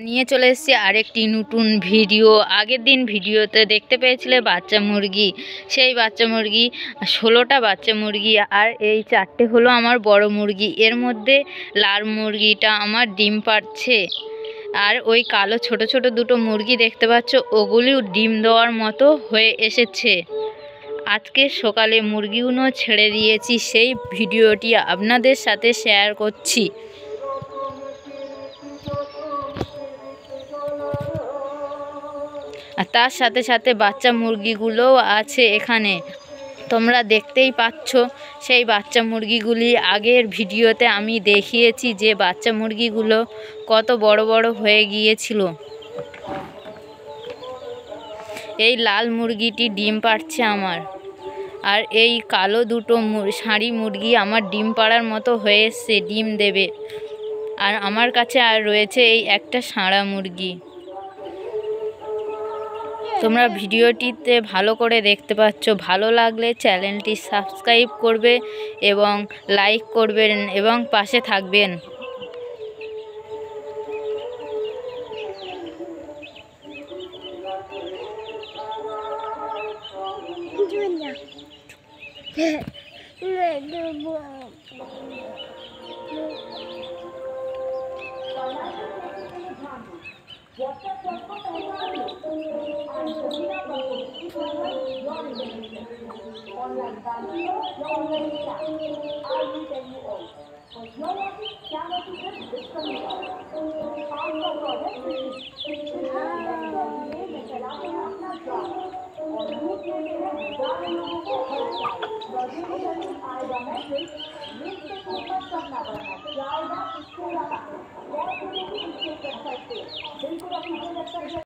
নিয়ে চলে এসেছি আরেকটি নতুন ভিডিও। আগের দিন ভিডিওতে দেখতে পেয়েছিলে বাচ্চা মুরগি, সেই বাচ্চা মুরগি 16টা বাচ্চা মুরগি, আর এই 4টে হলো আমার বড় মুরগি। এর মধ্যে লাল মুরগিটা আমার ডিম পাড়ছে, আর ওই কালো ছোট ছোট দুটো মুরগি দেখতে পাচ্ছ, ওগুলিও ডিম দেওয়ার মতো হয়ে এসেছে। আজকে সকালে মুরগিগুলো ছেড়ে দিয়েছি, সেই ভিডিওটি আপনাদের সাথে শেয়ার করছি। আর তার সাথে সাথে বাচ্চা মুরগিগুলোও আছে এখানে, তোমরা দেখতেই পাচ্ছ। সেই বাচ্চা মুরগিগুলি আগের ভিডিওতে আমি দেখিয়েছি যে বাচ্চা মুরগিগুলো কত বড় বড় হয়ে গিয়েছিল। এই লাল মুরগিটি ডিম পাড়ছে আমার, আর এই কালো দুটো ষাঁড়ি মুরগি আমার ডিম পাড়ার মতো হয়ে এসছে, ডিম দেবে। আর আমার কাছে আর রয়েছে এই একটা ষাঁড়া মুরগি। তোমরা ভিডিওটিতে ভালো করে দেখতে পাচ্ছ। ভালো লাগলে চ্যানেলটি সাবস্ক্রাইব করবে এবং লাইক করবেন এবং পাশে থাকবেন।